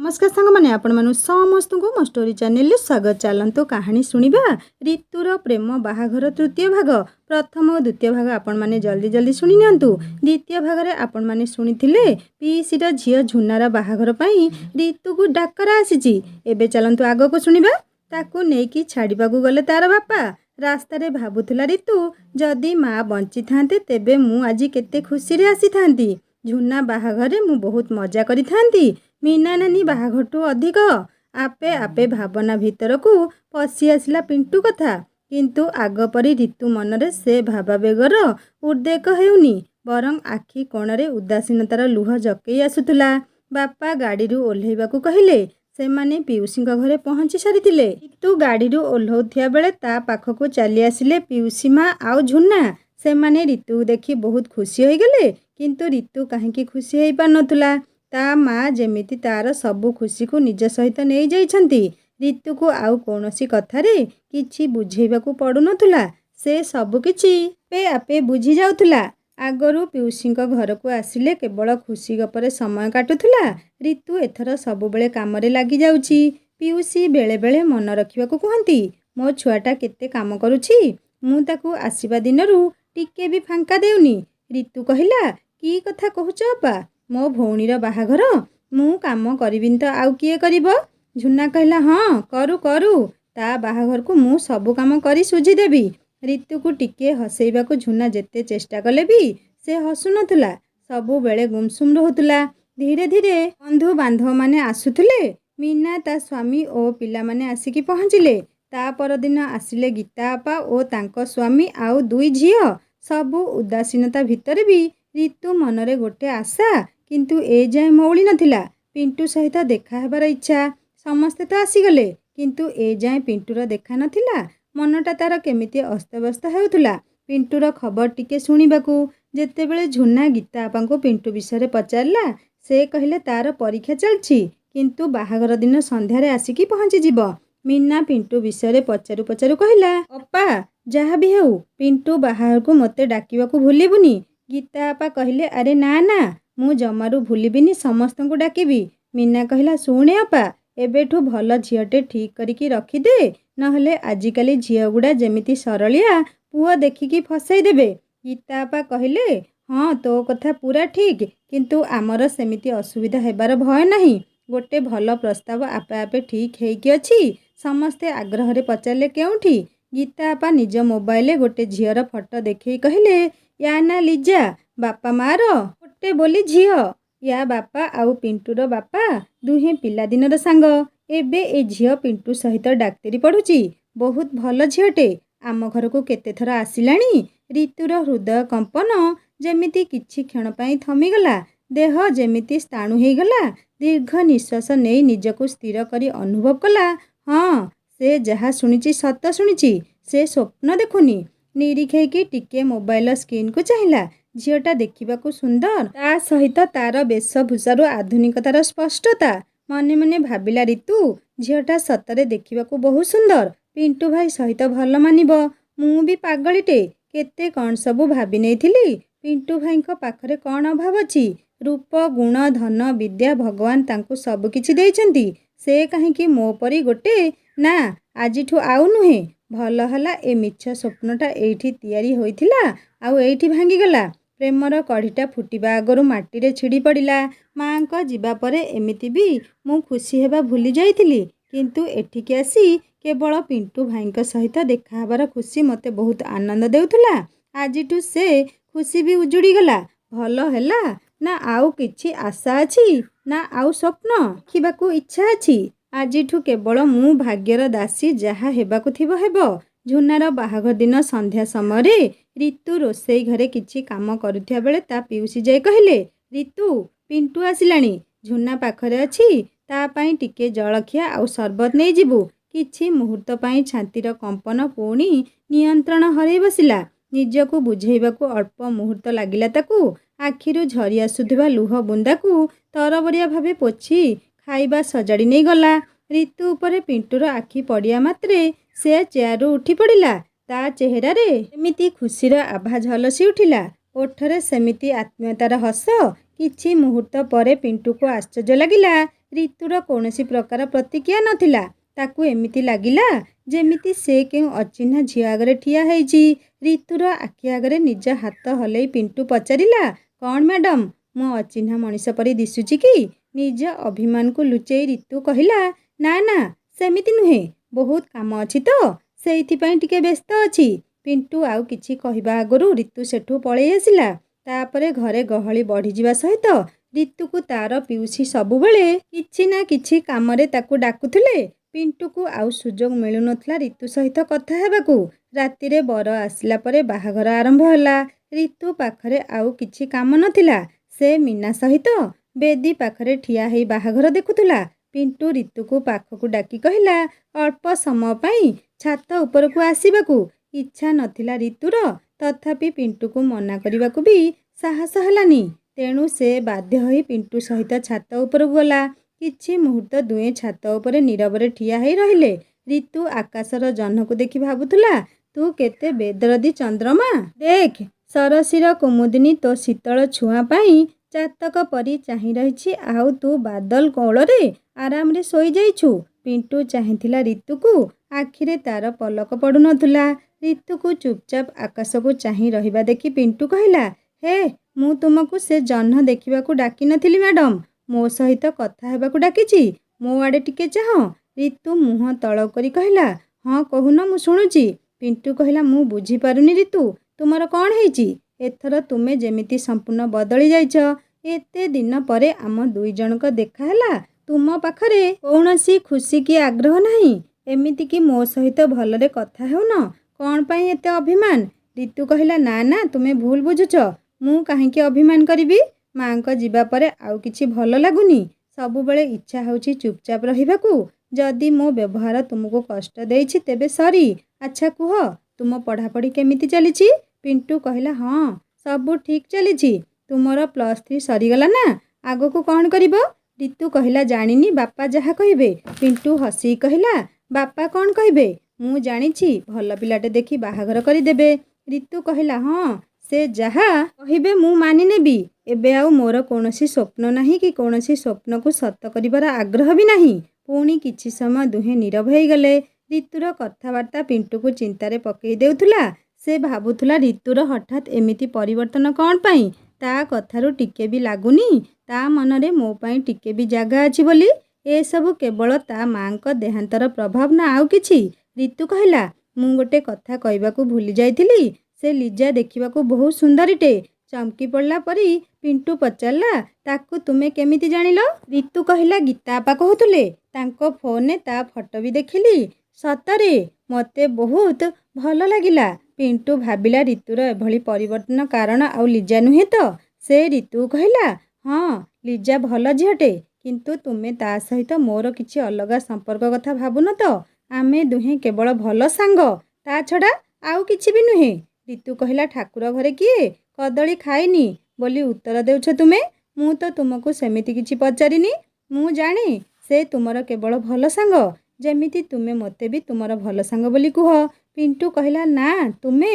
नमस्कार सांग मैंने आपण मानु समस्त को मो स्टोरी चैनल स्वागत। चलतु कहानी शुणा ऋतुर प्रेम बाहाघर तृतीय भाग प्रथम और द्वितीय भाग आपण माने जल्दी जल्दी शुणी नियंतु। द्वितीय भाग रे आपण माने शुणिथिले पीसीर झियो झुनार बाहाघर पई ऋतु को डाकरा आसीची। एबे चलतु आग को शुणा। ताकू नेकी छाड़ीबाकू गले तार बापा रास्ता रे भाबुथुला ऋतु जदि माँ बंची थांते तेबे मु आज केते खुशी रे आसी थांती। झुना बाहाघरे मु बहुत मजा करी थांती। मीना नानी बाहाघरटू अधिक आपे आपे भावना भितर को पशि आसला पिंटू कथा। किंतु आग परी ऋतु मनरे से भावावेगर उद्रेक हेउनी बरं आखि कोणरे उदासीनतार लुह जकई आसुथुला। बापा गाड़ी ओह्लैबाकू कहिले। सेमाने पियुसी घरे पहुँची सारिथिले। ऋतु गाड़ी ओह्लौथिया बेले ता पाखकू चली आसिले पियुसी माँ आउ झुना। सेमाने ऋतु देखि बहुत खुशी हो गले। किंतु ऋतु कहीं खुशी हो पार नथुला। ता माँ जेमिति तार सबु खुशी को निज सहित नहीं जाइछंती। ऋतु को आउ कोनोसी कथारे किछि बुझेइबाकू पड़ु नथुला। से सबु किछि पे आपे बुझी जाउथुला। आगरू पियुसी घर को आसिले केवल खुशी गपरे समय काटुथुला। ऋतु एथर सबुबेले कामरे लागी जाउछि। पियुसी बेले बेले मन रखिबाकू कहंती। मो छुआटा केते काम करुछि, मु ताकू आसीबा दिनरू टिके भी फांका देउनी। ऋतु कहिला, की कथा कहूच अपा, मो भौणीर बाहाघर मु काम करिबिन तो आउ किए करिबो। झुना कहला, हाँ करू करू, ता बाहाघर को मु सबु काम करी सुझी देबी। ऋतु को टिके हसैबाकू झुना जेते चेष्टा कले भी से हसु नथुला। सबु बेले गुमसुम रहुतुला। धीरे धीरे बंधु बांधव माने आसुथुले। मीना ता स्वामी ओ पिला माने आसिकी पहुँचिले। ता परदिन आसिले गीता आपा ओ तांको स्वामी आउ दुई झियो। सबु उदासीनता भितर भी ऋतु मनरे गोटे आशा किंतु ए जाए मौली नथिला। पिंटू सहित देखा हेबार इच्छा। समस्ते तो आसीगले किंतु ए जाए पिंटूर देखा नथिला। मनटा तार केमिति अस्तव्यस्त हेउथुला पिंटूर खबर टिके शुणिबाकू। जेतेबेले झुना गीता आपांको पिंटू विषय पचारला से कहले तार परीक्षा चलछि किंतु बाहाघर दिन संध्यारे आसिकी पहुँची जिवो। मीना पिंटू विषय पचारू पचारू कहला, अपा जहा भी हेउ पिंटू बाहाघर को मते डाकिबाकू भूलिबुनी। गीता आपा कहले, अरे ना ना मु जमारू भूलिबिनी, समस्त को डाकिबी। मीना कहला, शुणे अपा एबेठू भल झियोटे ठीक करिकी रखिदे, नहले आजिकाली झियो गुड़ा जेमिति सरलिया पुआ देखिकी फसाई देबे। गीता आपा कहले, हाँ तो कथा पूरा ठीक, किंतु आमर सेमिति असुविधा हेबार भय नाही। गोटे भल प्रस्ताव आपे आपे ठीक हेइकी अछि। समस्ते आग्रह रे पचारले केउठी। गीता आपा निज मोबाइल गोटे झियर फोटो देखई कहले, या ना लिजा बापा मार गोटे बोली झियो। या बापा आउ पिंटूर बापा दुहे पिलादिनर सांग। एबे ए झियो पिंटू सहित डाक्तरी पढ़ुची। बहुत भल झियोटे। आम घर को केते थर आसिलाणी। ऋतुर हृदय कंपन जेमिति किछि क्षण पई थमिगला। देह जेमिति स्थाणु हेगला। दीर्घ निश्वास नहीं निजको स्थिर करी अनुभव कला, हाँ से जहा शुणिची सत शुणिची, से स्वप्न देखुनी। निरीखेकी टिके मोबाइल स्क्रीन को चाहिला। झियोटा देखिबाकू सुंदर, ता सहित तार वेशभूषार आधुनिकतार स्पष्टता। मने मने भाबिला ऋतु, झियोटा सतरे देखिबाकू बहुत सुंदर। पिंटू भाई सहित भल मानिबो। मु भी पागलिटे केते कौन सबू भाबी नेइथिली। पिंटू भाई पाखरे कौन अभाव अछि। रूप गुण धन विद्या भगवान तांकू सब किछि देइछंती। से कहीं मो परी गोटे ना आजिठू आउ नुहे। भल हला ए मिछ स्वप्नटा एइठी तियारी होइथिला आउ एइठी भांगीगला। प्रेमर कढ़ीटा फुटिबा आगरू माटी रे छिड़ी पड़िला। माँ को जीवा परे एमिति भी मु खुशी हेबा भूली जाइथिली, किंतु एठिके आसी केवल पिंटू भाई सहित देखा हबार खुशी मते बहुत आनंद देउथुला। आजिठू से खुशी भी उजुड़ी गला। भल हैला ना आउ किछि आशा अछि, ना आउ स्वप्न देखिबाकू इच्छा अछि। आजिठू केवल मु भाग्यर दासी, जहा हेबाकू थिबो हेबो। झुनार बाहाघर दिन संध्या समय ऋतु रोसई घरे किछि काम करुथिया बेले ता पियुसी जाय कहले, ऋतु पिंटू आसिलाणी, झुना पाखरे अछि, ता पई टिके जलखिया आउ सरबत नै जिबु। किछि मुहूर्त पई छातीर कंपन पुणी नियंत्रण हरई बसिला। निजको बुझेइबाकू अल्प मुहूर्त लागिला ताकू। आखिरु झरी आसुथिबा लुह बुंदाकू तरबरिया भावे पोछि खाइबा सजाड़ी नहीं गला। ऋतु उपरे पिंटूर आखि पड़िया मात्रे से चेयारू उठी पड़िला। ता चेहरा रे एमिति खुशीर आभा झलसी उठिला। ओठरे सेमिति आत्मीयतार हस। किछि मुहूर्त परे पिंटू को आश्चर्य लगिला। ରିତୁର କୌଣସି ପ୍ରକାର ପ୍ରତିକ୍ରିୟା ନଥିଲା। ତାକୁ ଏମିତି ଲାଗିଲା ଯେମିତି ସେ କେଉଁ ଅଚିହ୍ନା ଝିଅ ଆଗରେ ଠିଆ ହେଇଛି। ରିତୁର ଆଖି ଆଗରେ ନିଜ ହାତ ହଲେଇ ପିଣ୍ଟୁ ପଚାରିଲା, କ'ଣ ମ୍ୟାଡ଼ାମ୍, ମୁଁ ଅଚିହ୍ନା ମଣିଷ ପରି ଦିଶୁଛି କି? ନିଜ ଅଭିମାନକୁ ଲୁଚେଇ ରିତୁ କହିଲା, ନା ନା ସେମିତି ନୁହେଁ, ବହୁତ କାମ ଅଛି ତ, ସେଇଥିପାଇଁ ଟିକେ ବ୍ୟସ୍ତ ଅଛି। ପିଣ୍ଟୁ ଆଉ କିଛି କହିବା ଆଗରୁ ରିତୁ ସେଠୁ ପଳେଇ ଆସିଲା। ତାପରେ ଘରେ ଗହଳି ବଢ଼ିଯିବା ସହିତ ରିତୁକୁ ତାର ପିଉସୀ ସବୁବେଳେ କିଛି ନା କିଛି କାମରେ ତାକୁ ଡାକୁଥିଲେ। ପିଣ୍ଟୁକୁ ଆଉ ସୁଯୋଗ ମିଳୁନଥିଲା ରିତୁ ସହିତ କଥା ହେବାକୁ। ରାତିରେ ବର ଆସିଲା ପରେ ବାହାଘର ଆରମ୍ଭ ହେଲା। ରିତୁ ପାଖରେ ଆଉ କିଛି କାମ ନଥିଲା। ସେ ମୀନା ସହିତ ବେଦୀ ପାଖରେ ଠିଆ ହେଇ ବାହାଘର ଦେଖୁଥିଲା। ପିଣ୍ଟୁ ରିତୁକୁ ପାଖକୁ ଡାକି କହିଲା, ଅଳ୍ପ ସମୟ ପାଇଁ ଛାତ ଉପରକୁ ଆସିବାକୁ। ଇଚ୍ଛା ନଥିଲା ରିତୁର, ତଥାପି ପିଣ୍ଟୁକୁ ମନା କରିବାକୁ ବି ସାହସ ହେଲାନି। ତେଣୁ ସେ ବାଧ୍ୟ ହୋଇ ପିଣ୍ଟୁ ସହିତ ଛାତ ଉପରକୁ ଗଲା। କିଛି ମୁହୂର୍ତ୍ତ ଦୁହେଁ ଛାତ ଉପରେ ନୀରବରେ ଠିଆ ହେଇ ରହିଲେ। ରିତୁ ଆକାଶର ଜହ୍ନକୁ ଦେଖି ଭାବୁଥିଲା, ତୁ କେତେ ବେଦରଦୀ ଚନ୍ଦ୍ରମା। ଦେଖ, ସରସୀର କୁମୁଦିନୀ ତୋ ଶୀତଳ ଛୁଆଁ ପାଇଁ ଚାତକ ପରି ଚାହିଁ ରହିଛି, ଆଉ ତୁ ବାଦଲ କୋଳରେ ଆରାମରେ ଶୋଇଯାଇଛୁ। ପିଣ୍ଟୁ ଚାହିଁଥିଲା ରିତୁକୁ। ଆଖିରେ ତାର ପଲକ ପଡ଼ୁନଥିଲା। ରିତୁକୁ ଚୁପଚାପ ଆକାଶକୁ ଚାହିଁ ରହିବା ଦେଖି ପିଣ୍ଟୁ କହିଲା, ହେ, ମୁଁ ତୁମକୁ ସେ ଜହ୍ନ ଦେଖିବାକୁ ଡାକିନଥିଲି ମ୍ୟାଡ଼ାମ୍, ମୋ ସହିତ କଥା ହେବାକୁ ଡାକିଛି। ମୋ ଆଡ଼େ ଟିକେ ଚାହଁ। ରିତୁ ମୁହଁ ତଳ କରି କହିଲା, ହଁ କହୁନ, ମୁଁ ଶୁଣୁଛି। ପିଣ୍ଟୁ କହିଲା, ମୁଁ ବୁଝିପାରୁନି ରିତୁ, ତୁମର କ'ଣ ହେଇଛି? ଏଥର ତୁମେ ଯେମିତି ସମ୍ପୂର୍ଣ୍ଣ ବଦଳି ଯାଇଛ। ଏତେ ଦିନ ପରେ ଆମ ଦୁଇ ଜଣଙ୍କ ଦେଖା ହେଲା, ତୁମ ପାଖରେ କୌଣସି ଖୁସି କି ଆଗ୍ରହ ନାହିଁ। ଏମିତିକି ମୋ ସହିତ ଭଲରେ କଥା ହେଉନ। କ'ଣ ପାଇଁ ଏତେ ଅଭିମାନ? ରିତୁ କହିଲା, ନା ନା, ତୁମେ ଭୁଲ ବୁଝୁଛ। ମୁଁ କାହିଁକି ଅଭିମାନ କରିବି? ମାଙ୍କ ଯିବା ପରେ ଆଉ କିଛି ଭଲ ଲାଗୁନି। ସବୁବେଳେ ଇଚ୍ଛା ହେଉଛି ଚୁପଚାପ ରହିବାକୁ। ଯଦି ମୋ ବ୍ୟବହାର ତୁମକୁ କଷ୍ଟ ଦେଇଛି ତେବେ ସରି। ଆଚ୍ଛା କୁହ, ତୁମ ପଢ଼ାପଢ଼ି କେମିତି ଚାଲିଛି? ପିଣ୍ଟୁ କହିଲା, ହଁ, ସବୁ ଠିକ୍ ଚାଲିଛି। ତୁମର +3 ସରିଗଲା ନା? ଆଗକୁ କ'ଣ କରିବ? ରିତୁ କହିଲା, ଜାଣିନି, ବାପା ଯାହା କହିବେ। ପିଣ୍ଟୁ ହସି କହିଲା, ବାପା କ'ଣ କହିବେ? ମୁଁ ଜାଣିଛି, ଭଲ ପିଲାଟେ ଦେଖି ବାହାଘର କରିଦେବେ। ରିତୁ କହିଲା, ହଁ, ସେ ଯାହା କହିବେ ମୁଁ ମାନିନେବି। ଏବେ ଆଉ ମୋର କୌଣସି ସ୍ୱପ୍ନ ନାହିଁ କି କୌଣସି ସ୍ୱପ୍ନକୁ ସତ କରିବାର ଆଗ୍ରହ ବି ନାହିଁ। ପୁଣି କିଛି ସମୟ ଦୁହେଁ ନୀରବ ହେଇଗଲେ। ରିତୁର କଥାବାର୍ତ୍ତା ପିଣ୍ଟୁକୁ ଚିନ୍ତାରେ ପକେଇ ଦେଉଥିଲା। ସେ ଭାବୁଥିଲା, ରିତୁର ହଠାତ୍ ଏମିତି ପରିବର୍ତ୍ତନ କ'ଣ ପାଇଁ? ତା କଥାରୁ ଟିକେ ବି ଲାଗୁନି ତା ମନରେ ମୋ ପାଇଁ ଟିକେ ବି ଜାଗା ଅଛି ବୋଲି। ଏସବୁ କେବଳ ତା ମାଙ୍କ ଦେହାନ୍ତର ପ୍ରଭାବ ନା ଆଉ କିଛି? ରିତୁ କହିଲା, ମୁଁ ଗୋଟେ କଥା କହିବାକୁ ଭୁଲି ଯାଇଥିଲି। ସେ ଲିଜା ଦେଖିବାକୁ ବହୁତ ସୁନ୍ଦରୀଟେ। ଚମକି ପଡ଼ିଲା ପରି ପିଣ୍ଟୁ ପଚାରିଲା, ତାକୁ ତୁମେ କେମିତି ଜାଣିଲ? ରିତୁ କହିଲା, ଗୀତା ଆପା କହୁଥିଲେ। ତାଙ୍କ ଫୋନରେ ତା ଫଟୋ ବି ଦେଖିଲି। ସତରେ ମୋତେ ବହୁତ ଭଲ ଲାଗିଲା। ପିଣ୍ଟୁ ଭାବିଲା, ରିତୁର ଏଭଳି ପରିବର୍ତ୍ତନ କାରଣ ଆଉ ଲିଜା ନୁହେଁ ତ? ସେ ରିତୁ କହିଲା, ହଁ, ଲିଜା ଭଲ ଝିଅଟେ, କିନ୍ତୁ ତୁମେ ତା ସହିତ ମୋର କିଛି ଅଲଗା ସମ୍ପର୍କ କଥା ଭାବୁନ ତ? ଆମେ ଦୁହେଁ କେବଳ ଭଲ ସାଙ୍ଗ, ତା ଛଡ଼ା ଆଉ କିଛି ବି ନୁହେଁ। ରିତୁ କହିଲା, ଠାକୁର ଘରେ କିଏ କଦଳୀ ଖାଇନି ବୋଲି ଉତ୍ତର ଦେଉଛ ତୁମେ? ମୁଁ ତ ତୁମକୁ ସେମିତି କିଛି ପଚାରିନି। ମୁଁ ଜାଣେ ସେ ତୁମର କେବଳ ଭଲ ସାଙ୍ଗ, ଯେମିତି ତୁମେ ମୋତେ ବି ତୁମର ଭଲ ସାଙ୍ଗ ବୋଲି କୁହ। ପିଣ୍ଟୁ କହିଲା, ନା, ତୁମେ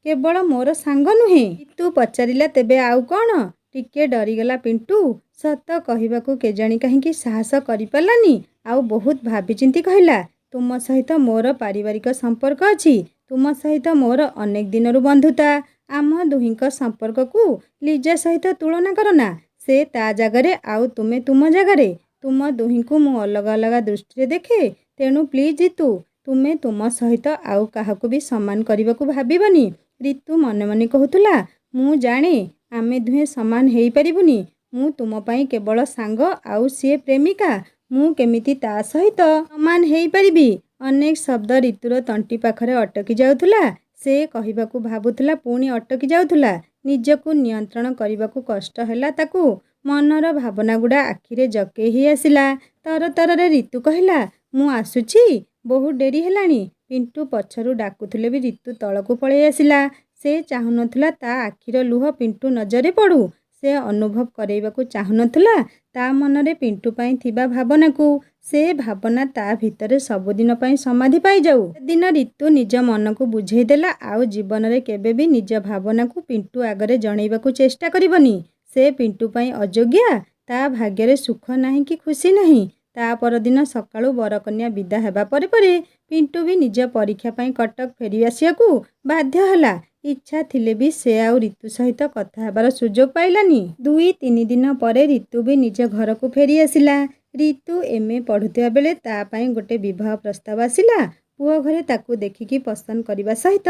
କେବଳ ମୋର ସାଙ୍ଗ ନୁହେଁ। ରିତୁ ପଚାରିଲା, ତେବେ ଆଉ କ'ଣ? ଟିକେ ଡରିଗଲା ପିଣ୍ଟୁ। ସତ କହିବାକୁ କେଜାଣି କାହିଁକି ସାହସ କରିପାରିଲାନି। ଆଉ ବହୁତ ଭାବିଚିନ୍ତି କହିଲା, ତୁମ ସହିତ ମୋର ପାରିବାରିକ ସମ୍ପର୍କ ଅଛି। ତୁମ ସହିତ ମୋର ଅନେକ ଦିନରୁ ବନ୍ଧୁତା। ଆମ ଦୁହିଁଙ୍କ ସମ୍ପର୍କକୁ ଲିଜା ସହିତ ତୁଳନା କରନା। ସେ ତା ଜାଗାରେ ଆଉ ତୁମେ ତୁମ ଜାଗାରେ। ତୁମ ଦୁହିଁଙ୍କୁ ମୁଁ ଅଲଗା ଅଲଗା ଦୃଷ୍ଟିରେ ଦେଖେ। ତେଣୁ ପ୍ଲିଜ୍ ରିତୁ, ତୁମେ ତୁମ ସହିତ ଆଉ କାହାକୁ ବି ସମାନ କରିବାକୁ ଭାବିବନି। ରିତୁ ମନେ ମନେ କହୁଥିଲା, ମୁଁ ଜାଣେ ଆମେ ଦୁହେଁ ସମାନ ହେଇପାରିବୁନି। ମୁଁ ତୁମ ପାଇଁ କେବଳ ସାଙ୍ଗ, ଆଉ ସିଏ ପ୍ରେମିକା। ମୁଁ କେମିତି ତା ସହିତ ସମାନ ହେଇପାରିବି? ଅନେକ ଶବ୍ଦ ରିତୁର ତଣ୍ଟି ପାଖରେ ଅଟକି ଯାଉଥିଲା। ସେ କହିବାକୁ ଭାବୁଥିଲା, ପୁଣି ଅଟକି ଯାଉଥିଲା। ନିଜକୁ ନିୟନ୍ତ୍ରଣ କରିବାକୁ କଷ୍ଟ ହେଲା ତାକୁ। ମନର ଭାବନାଗୁଡ଼ା ଆଖିରେ ଜକେଇ ହେଇ ଆସିଲା। ତରତରରେ ରିତୁ କହିଲା, ମୁଁ ଆସୁଛି, ବହୁତ ଡେରି ହେଲାଣି। ପିଣ୍ଟୁ ପଛରୁ ଡାକୁଥିଲେ ବି ରିତୁ ତଳକୁ ପଳେଇ ଆସିଲା। ସେ ଚାହୁଁନଥିଲା ତା ଆଖିର ଲୁହ ପିଣ୍ଟୁ ନଜରରେ ପଡ଼ୁ। ସେ ଅନୁଭବ କରେଇବାକୁ ଚାହୁଁନଥିଲା ତା ମନରେ ପିଣ୍ଟୁ ପାଇଁ ଥିବା ଭାବନାକୁ। ସେ ଭାବନା ତା ଭିତରେ ସବୁଦିନ ପାଇଁ ସମାଧି ପାଇଯାଉ। ସେଦିନ ରିତୁ ନିଜ ମନକୁ ବୁଝେଇ ଦେଲା, ଆଉ ଜୀବନରେ କେବେ ବି ନିଜ ଭାବନାକୁ ପିଣ୍ଟୁ ଆଗରେ ଜଣେଇବାକୁ ଚେଷ୍ଟା କରିବନି। ସେ ପିଣ୍ଟୁ ପାଇଁ ଅଯୋଗ୍ୟା, ତା ଭାଗ୍ୟରେ ସୁଖ ନାହିଁ କି ଖୁସି ନାହିଁ। ତା ପରଦିନ ସକାଳୁ ବରକନ୍ୟା ବିଦା ହେବା ପରେ ପରେ ପିଣ୍ଟୁ ବି ନିଜ ପରୀକ୍ଷା ପାଇଁ କଟକ ଫେରି ଆସିବାକୁ ବାଧ୍ୟ ହେଲା। ଇଚ୍ଛା ଥିଲେ ବି ସେ ଆଉ ରିତୁ ସହିତ କଥା ହେବାର ସୁଯୋଗ ପାଇଲାନି। 2-3 ଦିନ ପରେ ରିତୁ ବି ନିଜ ଘରକୁ ଫେରି ଆସିଲା। ରିତୁ MA ପଢ଼ୁଥିବା ବେଳେ ତା ପାଇଁ ଗୋଟେ ବିବାହ ପ୍ରସ୍ତାବ ଆସିଲା। ପୁଅ ଘରେ ତାକୁ ଦେଖିକି ପସନ୍ଦ କରିବା ସହିତ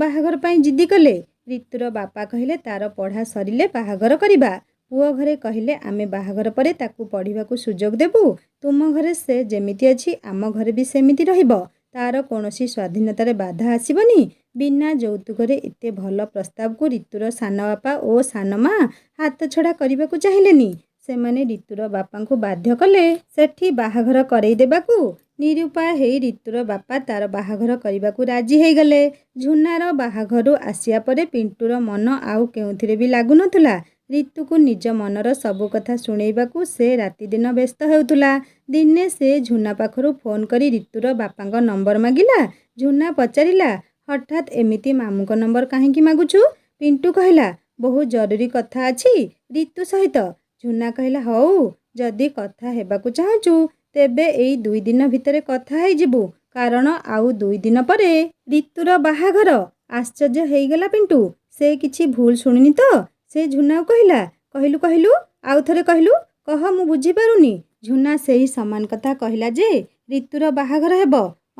ବାହାଘର ପାଇଁ ଜିଦି କଲେ। ରିତୁର ବାପା କହିଲେ ତାର ପଢ଼ା ସରିଲେ ବାହାଘର କରିବା। ପୁଅ ଘରେ କହିଲେ ଆମେ ବାହାଘର ପରେ ତାକୁ ପଢ଼ିବାକୁ ସୁଯୋଗ ଦେବୁ। ତୁମ ଘରେ ସେ ଯେମିତି ଅଛି ଆମ ଘରେ ବି ସେମିତି ରହିବ। ତାର କୌଣସି ସ୍ୱାଧୀନତାରେ ବାଧା ଆସିବନି। ବିନା ଯୌତୁକରେ ଏତେ ଭଲ ପ୍ରସ୍ତାବକୁ ରିତୁର ସାନ ବାପା ଓ ସାନ ମା ହାତଛଡ଼ା କରିବାକୁ ଚାହିଁଲେନି। ସେମାନେ ରିତୁର ବାପାଙ୍କୁ ବାଧ୍ୟ କଲେ ସେଠି ବାହାଘର କରେଇ ଦେବାକୁ। ନିରୁପାୟ ହେଇ ରିତୁର ବାପା ତାର ବାହାଘର କରିବାକୁ ରାଜି ହେଇଗଲେ। ଝୁନାର ବାହାଘରୁ ଆସିବା ପରେ ପିଣ୍ଟୁର ମନ ଆଉ କେଉଁଥିରେ ବି ଲାଗୁନଥିଲା। ରିତୁକୁ ନିଜ ମନର ସବୁ କଥା ଶୁଣେଇବାକୁ ସେ ରାତିଦିନ ବ୍ୟସ୍ତ ହେଉଥିଲା। ଦିନେ ସେ ଝୁନା ପାଖରୁ ଫୋନ୍ କରି ରିତୁର ବାପାଙ୍କ ନମ୍ବର ମାଗିଲା। ଝୁନା ପଚାରିଲା, ହଠାତ୍ ଏମିତି ମାମୁଙ୍କ ନମ୍ବର କାହିଁକି ମାଗୁଛୁ? ପିଣ୍ଟୁ କହିଲା, ବହୁତ ଜରୁରୀ କଥା ଅଛି ରିତୁ ସହିତ। ଝୁନା କହିଲା, ହଉ, ଯଦି କଥା ହେବାକୁ ଚାହୁଁଛୁ ତେବେ ଏଇ 2 ଦିନ ଭିତରେ କଥା ହେଇଯିବୁ, କାରଣ ଆଉ 2 ଦିନ ପରେ ରିତୁର ବାହାଘର। ଆଶ୍ଚର୍ଯ୍ୟ ହେଇଗଲା ପିଣ୍ଟୁ। ସେ କିଛି ଭୁଲ ଶୁଣିନି ତ? ସେ ଝୁନାକୁ କହିଲା, କହିଲୁ ଆଉ ଥରେ କହିଲୁ, କହ, ମୁଁ ବୁଝିପାରୁନି। ଝୁନା ସେହି ସମାନ କଥା କହିଲା ଯେ ରିତୁର ବାହାଘର ହେବ।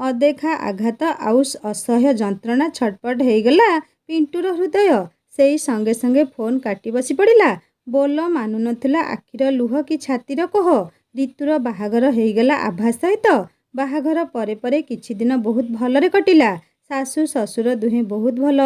ଅଦେଖା ଆଘାତ ଆଉ ଅସହ୍ୟ ଯନ୍ତ୍ରଣା ଛଟପଟ ହେଇଗଲା ପିଣ୍ଟୁର ହୃଦୟ। ସେଇ ସଙ୍ଗେ ସଙ୍ଗେ ଫୋନ୍ କାଟି ବସି ପଡ଼ିଲା। ବୋଲ ମାନୁନଥିଲା ଆଖିର ଲୁହ କି ଛାତିର କୋହ। ରିତୁର ବାହାଘର ହେଇଗଲା ଆଭା ସହିତ। ବାହାଘର ପରେ ପରେ କିଛି ଦିନ ବହୁତ ଭଲରେ କଟିଲା। ଶାଶୁ ଶ୍ୱଶୁର ଦୁହେଁ ବହୁତ ଭଲ।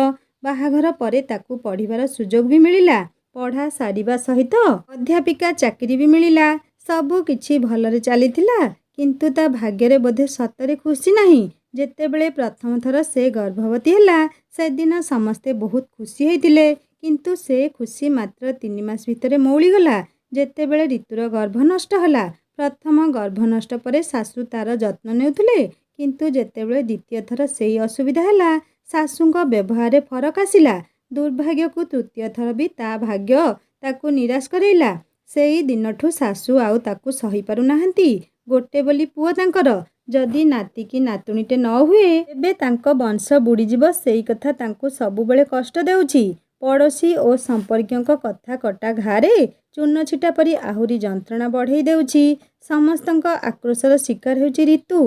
ବାହାଘର ପରେ ତାକୁ ପଢ଼ିବାର ସୁଯୋଗ ବି ମିଳିଲା। ପଢ଼ା ସାରିବା ସହିତ ଅଧ୍ୟାପିକା ଚାକିରି ବି ମିଳିଲା। ସବୁ କିଛି ଭଲରେ ଚାଲିଥିଲା। କିନ୍ତୁ ତା ଭାଗ୍ୟରେ ବୋଧେ ସତରେ ଖୁସି ନାହିଁ। ଯେତେବେଳେ ପ୍ରଥମ ଥର ସେ ଗର୍ଭବତୀ ହେଲା ସେଦିନ ସମସ୍ତେ ବହୁତ ଖୁସି ହେଇଥିଲେ। କିନ୍ତୁ ସେ ଖୁସି ମାତ୍ର 3 ମାସ ଭିତରେ ମଉଳିଗଲା ଯେତେବେଳେ ରିତୁର ଗର୍ଭ ନଷ୍ଟ ହେଲା। ପ୍ରଥମ ଗର୍ଭ ନଷ୍ଟ ପରେ ଶାଶୁ ତାର ଯତ୍ନ ନେଉଥିଲେ। କିନ୍ତୁ ଯେତେବେଳେ ଦ୍ୱିତୀୟ ଥର ସେଇ ଅସୁବିଧା ହେଲା, ଶାଶୁଙ୍କ ବ୍ୟବହାରରେ ଫରକ ଆସିଲା। ଦୁର୍ଭାଗ୍ୟକୁ ତୃତୀୟ ଥର ବି ତା ଭାଗ୍ୟ ତାକୁ ନିରାଶ କରେଇଲା। ସେଇ ଦିନଠୁ ଶାଶୁ ଆଉ ତାକୁ ସହିପାରୁନାହାନ୍ତି। ଗୋଟେ ବୋଲି ପୁଅ ତାଙ୍କର। ଯଦି ନାତି କି ନାତୁଣୀଟେ ନ ହୁଏ ତେବେ ତାଙ୍କ ବଂଶ ବୁଡ଼ିଯିବ, ସେଇ କଥା ତାଙ୍କୁ ସବୁବେଳେ କଷ୍ଟ ଦେଉଛି। ପଡ଼ୋଶୀ ଓ ସମ୍ପର୍କୀୟଙ୍କ କଥା କଟା ଘାରେ ଚୂନ ଛିଟା ପରି ଆହୁରି ଯନ୍ତ୍ରଣା ବଢ଼େଇ ଦେଉଛି। ସମସ୍ତଙ୍କ ଆକ୍ରୋଶର ଶିକାର ହେଉଛି ରିତୁ।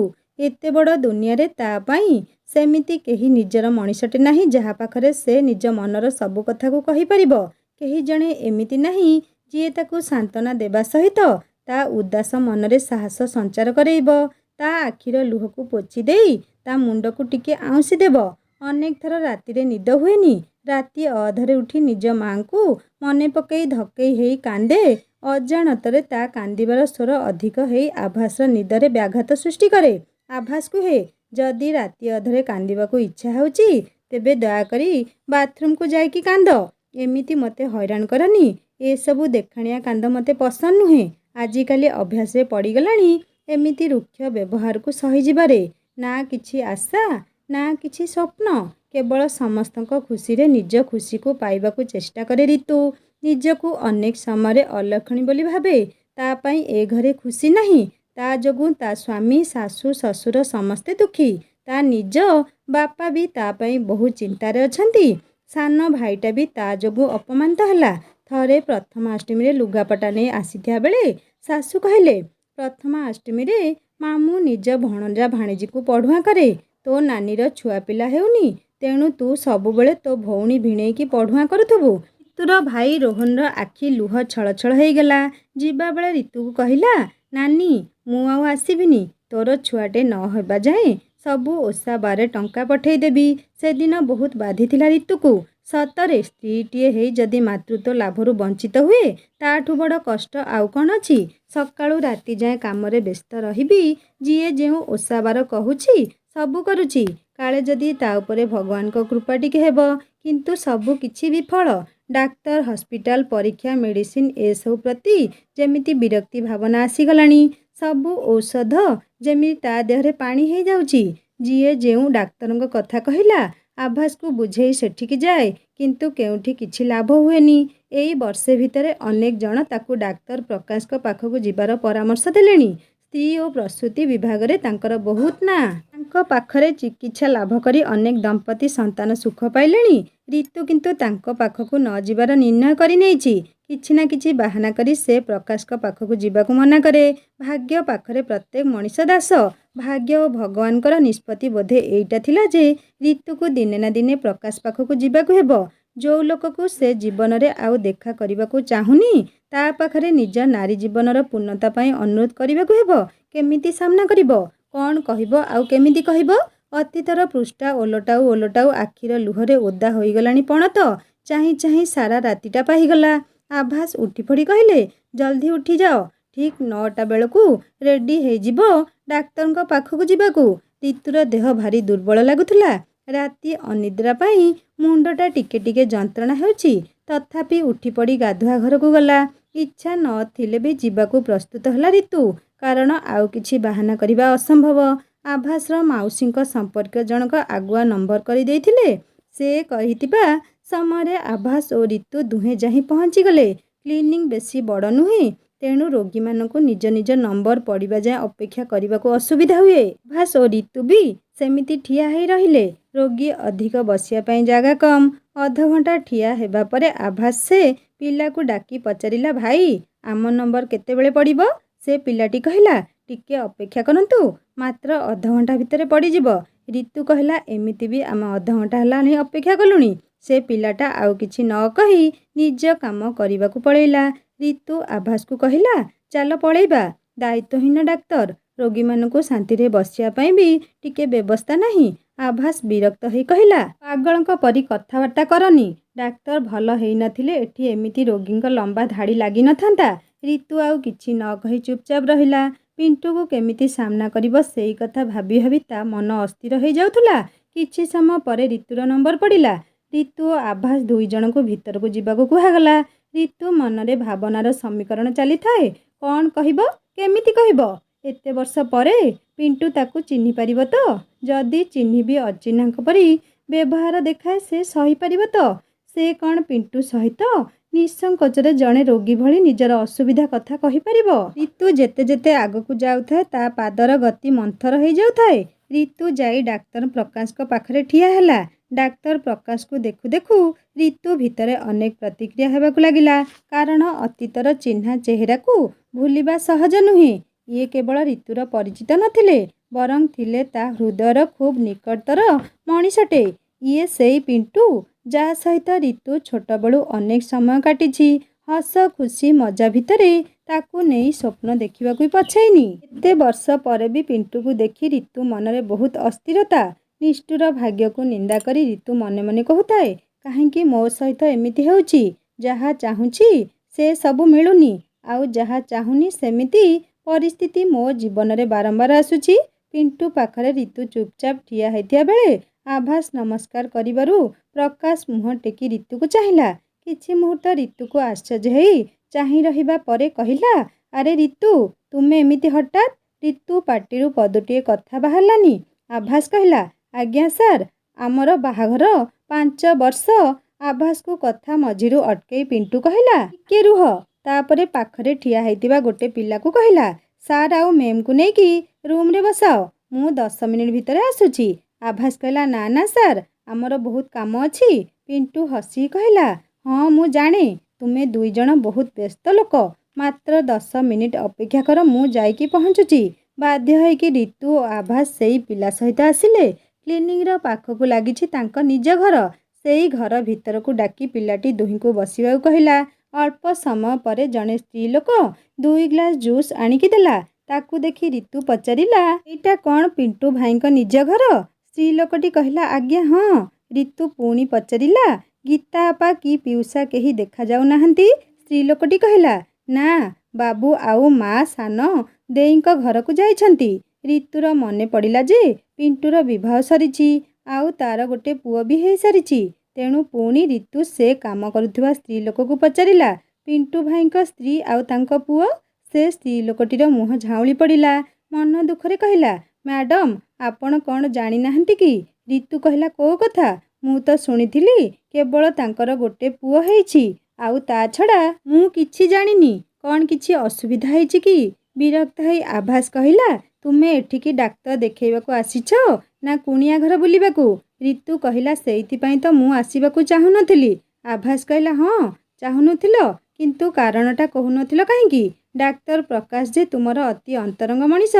ଏତେ ବଡ଼ ଦୁନିଆରେ ତା ପାଇଁ ସେମିତି କେହି ନିଜର ମଣିଷଟେ ନାହିଁ ଯାହା ପାଖରେ ସେ ନିଜ ମନର ସବୁ କଥାକୁ କହିପାରିବ। କେହି ଜଣେ ଏମିତି ନାହିଁ ଯିଏ ତାକୁ ସାନ୍ତ୍ୱନା ଦେବା ସହିତ ତା ଉଦାସ ମନରେ ସାହସ ସଞ୍ଚାର କରେଇବ। ତା ଆଖିର ଲୁହକୁ ପୋଛି ଦେଇ ତା ମୁଣ୍ଡକୁ ଟିକେ ଆଉଁସି ଦେବ। ଅନେକ ଥର ରାତିରେ ନିଦ ହୁଏନି। ରାତି ଅଧରେ ଉଠି ନିଜ ମାଙ୍କୁ ମନେ ପକେଇ ଧକେଇ ହେଇ କାନ୍ଦେ। ଅଜାଣତରେ ତା କାନ୍ଦିବାର ସ୍ୱର ଅଧିକ ହେଇ ଆଭାସର ନିଦରେ ବ୍ୟାଘାତ ସୃଷ୍ଟି କରେ। ଆଭାସ କୁହେ, ଯଦି ରାତି ଅଧରେ କାନ୍ଦିବାକୁ ଇଚ୍ଛା ହେଉଛି ତେବେ ଦୟାକରି ବାଥରୁମକୁ ଯାଇକି କାନ୍ଦ। ଏମିତି ମୋତେ ହଇରାଣ କରନି। ଏସବୁ ଦେଖାଣିଆ କାନ୍ଦ ମୋତେ ପସନ୍ଦ ନୁହେଁ। ଆଜିକାଲି ଅଭ୍ୟାସରେ ପଡ଼ିଗଲାଣି ଏମିତି ରୁକ୍ଷ ବ୍ୟବହାରକୁ ସହିଯିବାରେ। ନା କିଛି ଆଶା, ନା କିଛି ସ୍ୱପ୍ନ। କେବଳ ସମସ୍ତଙ୍କ ଖୁସିରେ ନିଜ ଖୁସିକୁ ପାଇବାକୁ ଚେଷ୍ଟା କରେ ରିତୁ। ନିଜକୁ ଅନେକ ସମୟରେ ଅଲକ୍ଷଣୀ ବୋଲି ଭାବେ। ତା ପାଇଁ ଏ ଘରେ ଖୁସି ନାହିଁ। ତା ଯୋଗୁଁ ତା ସ୍ୱାମୀ, ଶାଶୁ, ଶ୍ୱଶୁର ସମସ୍ତେ ଦୁଃଖୀ। ତା ନିଜ ବାପା ବି ତା ପାଇଁ ବହୁତ ଚିନ୍ତାରେ ଅଛନ୍ତି। ସାନ ଭାଇଟା ବି ତା ଯୋଗୁଁ ଅପମାନିତ ହେଲା। ଥରେ ପ୍ରଥମାଷ୍ଟମୀରେ ଲୁଗାପଟା ନେଇ ଆସିଥିବା ବେଳେ ଶାଶୁ କହିଲେ, ପ୍ରଥମାଷ୍ଟମୀରେ ମାମୁଁ ନିଜ ଭଣଜା ଭାଣିଜୀକୁ ପଢ଼ୁଆଁ କରେ। ତୋ ନାନୀର ଛୁଆପିଲା ହେଉନି, ତେଣୁ ତୁ ସବୁବେଳେ ତୋ ଭଉଣୀ ଭିଣେଇକି ପଢ଼ୁଆଁ କରୁଥିବୁ। ରିତୁର ଭାଇ ରୋହନର ଆଖି ଲୁହ ଛଳଛଳ ହେଇଗଲା। ଯିବାବେଳେ ରିତୁକୁ କହିଲା, ନାନୀ, ମୁଁ ଆଉ ଆସିବିନି। ତୋର ଛୁଆଟେ ନ ହେବା ଯାଏଁ ସବୁ ଓଷା ବାରେ ଟଙ୍କା ପଠେଇ ଦେବି। ସେଦିନ ବହୁତ ବାଧିଥିଲା ରିତୁକୁ। ସତରେ ସ୍ତ୍ରୀଟିଏ ହେଇ ଯଦି ମାତୃତ୍ୱ ଲାଭରୁ ବଞ୍ଚିତ ହୁଏ ତାଠୁ ବଡ଼ କଷ୍ଟ ଆଉ କ'ଣ ଅଛି? ସକାଳୁ ରାତି ଯାଏଁ କାମରେ ବ୍ୟସ୍ତ ରହିବି। ଯିଏ ଯେଉଁ ଓଷାବାର କହୁଛି ସବୁ କରୁଛି। କାଳେ ଯଦି ତା ଉପରେ ଭଗବାନଙ୍କ କୃପା ଟିକେ ହେବ। କିନ୍ତୁ ସବୁ କିଛି ବିଫଳ। ଡାକ୍ତର, ହସ୍ପିଟାଲ, ପରୀକ୍ଷା, ମେଡ଼ିସିନ ଏସବୁ ପ୍ରତି ଯେମିତି ବିରକ୍ତି ଭାବନା ଆସିଗଲାଣି। ସବୁ ଔଷଧ ଯେମିତି ତା ଦେହରେ ପାଣି ହେଇଯାଉଛି। ଯିଏ ଯେଉଁ ଡାକ୍ତରଙ୍କ କଥା କହିଲା ଆଭାସକୁ ବୁଝେଇ ସେଠିକି ଯାଏ, କିନ୍ତୁ କେଉଁଠି କିଛି ଲାଭ ହୁଏନି। ଏଇ ବର୍ଷେ ଭିତରେ ଅନେକ ଜଣ ତାକୁ ଡାକ୍ତର ପ୍ରକାଶଙ୍କ ପାଖକୁ ଯିବାର ପରାମର୍ଶ ଦେଲେଣି। ସ୍ତ୍ରୀ ଓ ପ୍ରସୂତି ବିଭାଗରେ ତାଙ୍କର ବହୁତ ନାଁ। ତାଙ୍କ ପାଖରେ ଚିକିତ୍ସା ଲାଭ କରି ଅନେକ ଦମ୍ପତି ସନ୍ତାନ ସୁଖ ପାଇଲେଣି। ରିତୁ କିନ୍ତୁ ତାଙ୍କ ପାଖକୁ ନ ଯିବାର ନିର୍ଣ୍ଣୟ କରିନେଇଛି। କିଛି ନା କିଛି ବାହାନା କରି ସେ ପ୍ରକାଶଙ୍କ ପାଖକୁ ଯିବାକୁ ମନା କରେ। ଭାଗ୍ୟ ପାଖରେ ପ୍ରତ୍ୟେକ ମଣିଷ ଦାସ। ଭାଗ୍ୟ ଓ ଭଗବାନଙ୍କର ନିଷ୍ପତ୍ତି ବୋଧେ ଏଇଟା ଥିଲା ଯେ ରିତୁକୁ ଦିନେ ନା ଦିନେ ପ୍ରକାଶ ପାଖକୁ ଯିବାକୁ ହେବ। ଯେଉଁ ଲୋକକୁ ସେ ଜୀବନରେ ଆଉ ଦେଖା କରିବାକୁ ଚାହୁଁନି ତା ପାଖରେ ନିଜ ନାରୀ ଜୀବନର ପୂର୍ଣ୍ଣତା ପାଇଁ ଅନୁରୋଧ କରିବାକୁ ହେବ। କେମିତି ସାମ୍ନା କରିବ? କ'ଣ କହିବ ଆଉ କେମିତି କହିବ? ଅତୀତର ପୃଷ୍ଠା ଓଲଟାଉ ଓଲଟାଉ ଆଖିର ଲୁହରେ ଓଦା ହୋଇଗଲାଣି ପଣତ। ଚାହିଁ ଚାହିଁ ସାରା ରାତିଟା ପାହିଗଲା। ଆଭାସ ଉଠିପଡ଼ି କହିଲେ, ଜଲ୍ଦି ଉଠିଯାଅ, ଠିକ୍ 9ଟା ବେଳକୁ ରେଡ଼ି ହେଇଯିବ ଡାକ୍ତରଙ୍କ ପାଖକୁ ଯିବାକୁ। ରିତୁର ଦେହ ଭାରି ଦୁର୍ବଳ ଲାଗୁଥିଲା। ରାତି ଅନିଦ୍ରା ପାଇଁ ମୁଣ୍ଡଟା ଟିକେ ଟିକେ ଯନ୍ତ୍ରଣା ହେଉଛି। ତଥାପି ଉଠିପଡ଼ି ଗାଧୁଆ ଘରକୁ ଗଲା। ଇଚ୍ଛା ନଥିଲେ ବି ଯିବାକୁ ପ୍ରସ୍ତୁତ ହେଲା ରିତୁ। କାରଣ ଆଉ କିଛି ବାହାନା କରିବା ଅସମ୍ଭବ। ଆଭାସର ମାଉସୀଙ୍କ ସମ୍ପର୍କୀୟ ଜଣକ ଆଗୁଆ ନମ୍ବର କରିଦେଇଥିଲେ। ସେ କହିଥିବା ସମୟରେ ଆଭାସ ଓ ରିତୁ ଦୁହେଁ ଯାଇ ପହଞ୍ଚିଗଲେ। କ୍ଲିନିକ୍ ବେଶୀ ବଡ଼ ନୁହେଁ, ତେଣୁ ରୋଗୀମାନଙ୍କୁ ନିଜ ନିଜ ନମ୍ବର ପଡ଼ିବା ଯାଏଁ ଅପେକ୍ଷା କରିବାକୁ ଅସୁବିଧା ହୁଏ। ଆଭାସ ଓ ରିତୁ ବି ସେମିତି ଠିଆ ହେଇ ରହିଲେ। ରୋଗୀ ଅଧିକ, ବସିବା ପାଇଁ ଜାଗା କମ୍। ଅଧଘଣ୍ଟା ଠିଆ ହେବା ପରେ ଆଭାସ ସେ ପିଲାକୁ ଡାକି ପଚାରିଲା, ଭାଇ, ଆମ ନମ୍ବର କେତେବେଳେ ପଡ଼ିବ? ସେ ପିଲାଟି କହିଲା, ଟିକେ ଅପେକ୍ଷା କରନ୍ତୁ, ମାତ୍ର ଅଧଘଣ୍ଟା ଭିତରେ ପଡ଼ିଯିବ। ରିତୁ କହିଲା, ଏମିତି ବି ଆମେ ଅଧଘଣ୍ଟା ହେଲାଣି ଅପେକ୍ଷା କଲୁଣି। ସେ ପିଲାଟା ଆଉ କିଛି ନ କହି ନିଜ କାମ କରିବାକୁ ପଳେଇଲା। ରିତୁ ଆଭାସକୁ କହିଲା, ଚାଲ ପଳେଇବା। ଦାୟିତ୍ୱହୀନ ଡାକ୍ତର। ରୋଗୀମାନଙ୍କୁ ଶାନ୍ତିରେ ବସିବା ପାଇଁ ବି ଟିକେ ବ୍ୟବସ୍ଥା ନାହିଁ। ଆଭାସ ବିରକ୍ତ ହେଇ କହିଲା, ପାଗଳଙ୍କ ପରି କଥାବାର୍ତ୍ତା କରନି। ଡାକ୍ତର ଭଲ ହେଇନଥିଲେ ଏଠି ଏମିତି ରୋଗୀଙ୍କ ଲମ୍ବା ଧାଡ଼ି ଲାଗିନଥାନ୍ତା। ରିତୁ ଆଉ କିଛି ନ କହି ଚୁପଚାପ ରହିଲା। ପିଣ୍ଟୁକୁ କେମିତି ସାମ୍ନା କରିବ ସେଇ କଥା ଭାବି ଭାବି ତା ମନ ଅସ୍ଥିର ହେଇଯାଉଥିଲା। କିଛି ସମୟ ପରେ ରିତୁର ନମ୍ବର ପଡ଼ିଲା। ରିତୁ ଓ ଆଭାସ ଦୁଇ ଜଣଙ୍କୁ ଭିତରକୁ ଯିବାକୁ କୁହାଗଲା। ରିତୁ ମନରେ ଭାବନାର ସମୀକରଣ ଚାଲିଥାଏ। କ'ଣ କହିବ, କେମିତି କହିବ? ଏତେ ବର୍ଷ ପରେ ପିଣ୍ଟୁ ତାକୁ ଚିହ୍ନି ପାରିବ ତ? ଯଦି ଚିହ୍ନିବି ଅଚିହ୍ନାଙ୍କ ପରି ବ୍ୟବହାର ଦେଖାଏ ସେ ସହିପାରିବ ତ? ସେ କ'ଣ ପିଣ୍ଟୁ ସହିତ ନିଃସଙ୍କୋଚରେ ଜଣେ ରୋଗୀ ଭଳି ନିଜର ଅସୁବିଧା କଥା କହିପାରିବ? ରିତୁ ଯେତେ ଯେତେ ଆଗକୁ ଯାଉଥାଏ ତା ପାଦର ଗତି ମନ୍ଥର ହେଇଯାଉଥାଏ। ରିତୁ ଯାଇ ଡାକ୍ତର ପ୍ରକାଶଙ୍କ ପାଖରେ ଠିଆ ହେଲା। ଡାକ୍ତର ପ୍ରକାଶକୁ ଦେଖୁ ଦେଖୁ ରିତୁ ଭିତରେ ଅନେକ ପ୍ରତିକ୍ରିୟା ହେବାକୁ ଲାଗିଲା। କାରଣ ଅତୀତର ଚିହ୍ନା ଚେହେରାକୁ ଭୁଲିବା ସହଜ ନୁହେଁ। ଇଏ କେବଳ ରିତୁର ପରିଚିତ ନଥିଲେ, ବରଂ ଥିଲେ ତା ହୃଦୟର ଖୁବ୍ ନିକଟତର ମଣିଷଟେ। ଇଏ ସେଇ ପିଣ୍ଟୁ ଯାହା ସହିତ ରିତୁ ଛୋଟବେଳୁ ଅନେକ ସମୟ କାଟିଛି। ହସ ଖୁସି ମଜା ଭିତରେ ତାକୁ ନେଇ ସ୍ୱପ୍ନ ଦେଖିବାକୁ ପଛେଇନି। ଏତେ ବର୍ଷ ପରେ ବି ପିଣ୍ଟୁକୁ ଦେଖି ରିତୁ ମନରେ ବହୁତ ଅସ୍ଥିରତା। ନିଷ୍ଠୁର ଭାଗ୍ୟକୁ ନିନ୍ଦା କରି ରିତୁ ମନେ ମନେ କହୁଥାଏ, କାହିଁକି ମୋ ସହିତ ଏମିତି ହେଉଛି? ଯାହା ଚାହୁଁଛି ସେ ସବୁ ମିଳୁନି, ଆଉ ଯାହା ଚାହୁଁନି ସେମିତି ପରିସ୍ଥିତି ମୋ ଜୀବନରେ ବାରମ୍ବାର ଆସୁଛି। ପିଣ୍ଟୁ ପାଖରେ ରିତୁ ଚୁପଚାପ ଠିଆ ହେଇଥିବା ବେଳେ ଆଭାସ ନମସ୍କାର କରିବାରୁ ପ୍ରକାଶ ମୁହଁ ଟେକି ରିତୁକୁ ଚାହିଁଲା। କିଛି ମୁହୂର୍ତ୍ତ ରିତୁକୁ ଆଶ୍ଚର୍ଯ୍ୟ ହେଇ ଚାହିଁ ରହିବା ପରେ କହିଲା, ଆରେ ରିତୁ, ତୁମେ ଏମିତି ହଠାତ୍? ରିତୁ ପାଟିରୁ ପଦଟିଏ କଥା ବାହାରିଲାନି। ଆଭାସ କହିଲା, ଆଜ୍ଞା ସାର୍, ଆମର ବାହାଘର 5 ବର୍ଷ। ଆଭାସକୁ କଥା ମଝିରୁ ଅଟକେଇ ପିଣ୍ଟୁ କହିଲା, ଟିକେ ରୁହ। ତାପରେ ପାଖରେ ଠିଆ ହେଇଥିବା ଗୋଟେ ପିଲାକୁ କହିଲା, ସାର୍ ଆଉ ମ୍ୟାମ୍ଙ୍କୁ ନେଇକି ରୁମ୍ରେ ବସାଅ, ମୁଁ 10 ମିନିଟ୍ ଭିତରେ ଆସୁଛି। ଆଭାସ କହିଲା, ନା ନା ସାର୍, ଆମର ବହୁତ କାମ ଅଛି। ପିଣ୍ଟୁ ହସି କହିଲା, ହଁ ମୁଁ ଜାଣେ, ତୁମେ ଦୁଇ ଜଣ ବହୁତ ବ୍ୟସ୍ତ ଲୋକ। ମାତ୍ର 10 ମିନିଟ୍ ଅପେକ୍ଷା କର, ମୁଁ ଯାଇକି ପହଞ୍ଚୁଛି। ବାଧ୍ୟ ହେଇକି ରିତୁ ଓ ଆଭାସ ସେଇ ପିଲା ସହିତ ଆସିଲେ। କ୍ଲିନିକ୍ର ପାଖକୁ ଲାଗିଛି ତାଙ୍କ ନିଜ ଘର। ସେଇ ଘର ଭିତରକୁ ଡାକି ପିଲାଟି ଦୁହିଁଙ୍କୁ ବସିବାକୁ କହିଲା। ଅଳ୍ପ ସମୟ ପରେ ଜଣେ ସ୍ତ୍ରୀ ଲୋକ 2 ଗ୍ଲାସ୍ ଜୁସ୍ ଆଣିକି ଦେଲା। ତାକୁ ଦେଖି ରିତୁ ପଚାରିଲା, ଏଇଟା କ'ଣ ପିଣ୍ଟୁ ଭାଇଙ୍କ ନିଜ ଘର? ସ୍ତ୍ରୀ ଲୋକଟି କହିଲା, ଆଜ୍ଞା ହଁ। ରିତୁ ପୁଣି ପଚାରିଲା, ଗୀତା ଆପା କି ପିଉସା କେହି ଦେଖାଯାଉନାହାନ୍ତି? ସ୍ତ୍ରୀ ଲୋକଟି କହିଲା, ନା, ବାବୁ ଆଉ ମା ସାନ ଦେଈଙ୍କ ଘରକୁ ଯାଇଛନ୍ତି। ରିତୁର ମନେ ପଡ଼ିଲା ଯେ ପିଣ୍ଟୁର ବିବାହ ସରିଛି, ଆଉ ତାର ଗୋଟେ ପୁଅ ବି ହେଇସାରିଛି। ତେଣୁ ପୁଣି ରିତୁ ସେ କାମ କରୁଥିବା ସ୍ତ୍ରୀ ଲୋକକୁ ପଚାରିଲା, ପିଣ୍ଟୁ ଭାଇଙ୍କ ସ୍ତ୍ରୀ ଆଉ ତାଙ୍କ ପୁଅ? ସେ ସ୍ତ୍ରୀ ଲୋକଟିର ମୁହଁ ଝାଉଁଳି ପଡ଼ିଲା। ମନ ଦୁଃଖରେ କହିଲା, ମ୍ୟାଡମ୍, ଆପଣ କ'ଣ ଜାଣିନାହାନ୍ତି କି? ରିତୁ କହିଲା, କୋଉ କଥା? ମୁଁ ତ ଶୁଣିଥିଲି କେବଳ ତାଙ୍କର ଗୋଟେ ପୁଅ ହେଇଛି। ଆଉ ତା ଛଡ଼ା ମୁଁ କିଛି ଜାଣିନି। କ'ଣ କିଛି ଅସୁବିଧା ହେଇଛି କି? ବିରକ୍ତ ହେଇ ଆଭାସ କହିଲା, ତୁମେ ଏଠିକି ଡାକ୍ତର ଦେଖେଇବାକୁ ଆସିଛ ନା କୁଣିଆ ଘର ବୁଲିବାକୁ? ରିତୁ କହିଲା, ସେଇଥିପାଇଁ ତ ମୁଁ ଆସିବାକୁ ଚାହୁଁନଥିଲି। ଆଭାସ କହିଲା, ହଁ ଚାହୁଁନଥିଲ, କିନ୍ତୁ କାରଣଟା କହୁନଥିଲ କାହିଁକି? ଡାକ୍ତର ପ୍ରକାଶ ଯେ ତୁମର ଅତି ଅନ୍ତରଙ୍ଗ ମଣିଷ,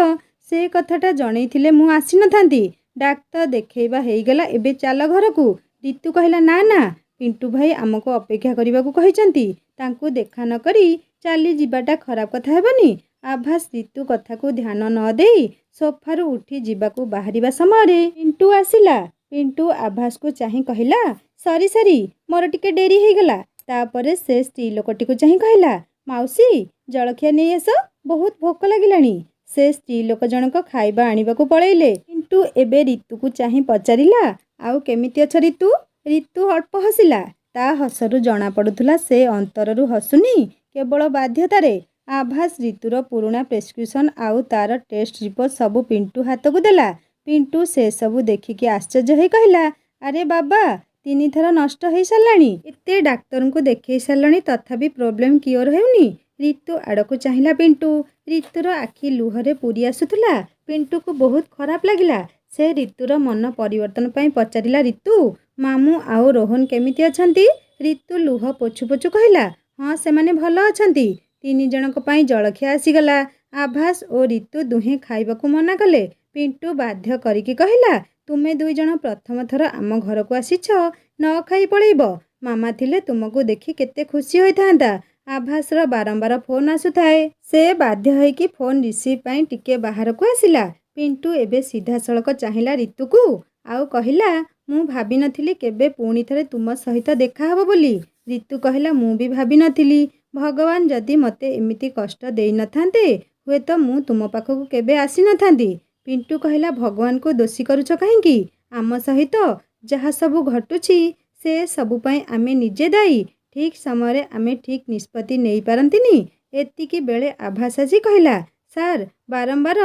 ସେ କଥାଟା ଜଣେଇଥିଲେ ମୁଁ ଆସିନଥାନ୍ତି। ଡାକ୍ତର ଦେଖେଇବା ହେଇଗଲା, ଏବେ ଚାଲ ଘରକୁ। ରିତୁ କହିଲା, ନା ନା, ପିଣ୍ଟୁ ଭାଇ ଆମକୁ ଅପେକ୍ଷା କରିବାକୁ କହିଛନ୍ତି। ତାଙ୍କୁ ଦେଖା ନ କରି ଚାଲିଯିବାଟା ଖରାପ କଥା ହେବନି। ଆଭାସ ରିତୁ କଥାକୁ ଧ୍ୟାନ ନ ଦେଇ ସୋଫାରୁ ଉଠି ଯିବାକୁ ବାହାରିବା ସମୟରେ ପିଣ୍ଟୁ ଆସିଲା। ପିଣ୍ଟୁ ଆଭାସକୁ ଚାହିଁ କହିଲା, ସରି ମୋର ଟିକେ ଡେରି ହେଇଗଲା। ତାପରେ ସେ ସ୍ତ୍ରୀ ଲୋକଟିକୁ ଚାହିଁ କହିଲା, ମାଉସୀ ଜଳଖିଆ ନେଇ ଆସ, ବହୁତ ଭୋକ ଲାଗିଲାଣି। ସେ ସ୍ତ୍ରୀ ଲୋକ ଜଣକ ଖାଇବା ଆଣିବାକୁ ପଳେଇଲେ। ପିଣ୍ଟୁ ଏବେ ରିତୁକୁ ଚାହିଁ ପଚାରିଲା, ଆଉ କେମିତି ଅଛ ରିତୁ? ରିତୁ ଅଳ୍ପ ହସିଲା। ତା ହସରୁ ଜଣାପଡ଼ୁଥିଲା ସେ ଅନ୍ତରରୁ ହସୁନି, କେବଳ ବାଧ୍ୟତାରେ। ଆଭାସ ରିତୁର ପୁରୁଣା ପ୍ରେସ୍କ୍ରିପସନ୍ ଆଉ ତାର ଟେଷ୍ଟ ରିପୋର୍ଟ ସବୁ ପିଣ୍ଟୁ ହାତକୁ ଦେଲା। ପିଣ୍ଟୁ ସେସବୁ ଦେଖିକି ଆଶ୍ଚର୍ଯ୍ୟ ହେଇ କହିଲା, ଆରେ ବାବା, 3 ଥର ନଷ୍ଟ ହେଇସାରିଲାଣି। ଏତେ ଡାକ୍ତରଙ୍କୁ ଦେଖେଇ ସାରିଲଣି, ତଥାପି ପ୍ରୋବ୍ଲେମ୍ କ୍ଲିୟର ହେଉନି। ରିତୁ ଆଡ଼କୁ ଚାହିଁଲା ପିଣ୍ଟୁ। ରିତୁର ଆଖି ଲୁହରେ ପୂରି ଆସୁଥିଲା। ପିଣ୍ଟୁକୁ ବହୁତ ଖରାପ ଲାଗିଲା। ସେ ରିତୁର ମନ ପରିବର୍ତ୍ତନ ପାଇଁ ପଚାରିଲା, ରିତୁ, ମାମୁଁ ଆଉ ରୋହନ କେମିତି ଅଛନ୍ତି? ରିତୁ ଲୁହ ପୋଛୁ ପୋଛୁ କହିଲା, ହଁ ସେମାନେ ଭଲ ଅଛନ୍ତି। 3 ଜଣଙ୍କ ପାଇଁ ଜଳଖିଆ ଆସିଗଲା। ଆଭାସ ଓ ରିତୁ ଦୁହେଁ ଖାଇବାକୁ ମନା କଲେ। ପିଣ୍ଟୁ ବାଧ୍ୟ କରିକି କହିଲା, ତୁମେ 2 ଜଣ ପ୍ରଥମ ଥର ଆମ ଘରକୁ ଆସିଛ, ନ ଖାଇ ପଳେଇବ। ମାମା ଥିଲେ ତୁମକୁ ଦେଖି କେତେ ଖୁସି ହୋଇଥାନ୍ତା। ଆଭାସର ବାରମ୍ବାର ଫୋନ୍ ଆସୁଥାଏ। ସେ ବାଧ୍ୟ ହୋଇକି ଫୋନ୍ ରିସିଭ୍ ପାଇଁ ଟିକେ ବାହାରକୁ ଆସିଲା। ପିଣ୍ଟୁ ଏବେ ସିଧାସଳଖ ଚାହିଁଲା ରିତୁକୁ ଆଉ କହିଲା, ମୁଁ ଭାବିନଥିଲି କେବେ ପୁଣି ଥରେ ତୁମ ସହିତ ଦେଖାହବ ବୋଲି। ରିତୁ କହିଲା, ମୁଁ ବି ଭାବିନଥିଲି। ଭଗବାନ ଯଦି ମୋତେ ଏମିତି କଷ୍ଟ ଦେଇନଥାନ୍ତେ, ହୁଏତ ମୁଁ ତୁମ ପାଖକୁ କେବେ ଆସିନଥାନ୍ତି। ପିଣ୍ଟୁ କହିଲା, ଭଗବାନଙ୍କୁ ଦୋଷୀ କରୁଛ କାହିଁକି? ଆମ ସହିତ ଯାହା ସବୁ ଘଟୁଛି ସେ ସବୁ ପାଇଁ ଆମେ ନିଜେ ଦାୟୀ। ଠିକ୍ ସମୟରେ ଆମେ ଠିକ୍ ନିଷ୍ପତ୍ତି ନେଇପାରନ୍ତିନି। ଏତିକି ବେଳେ ଆଭାସ ଆସି କହିଲା, ସାର୍, ବାରମ୍ବାର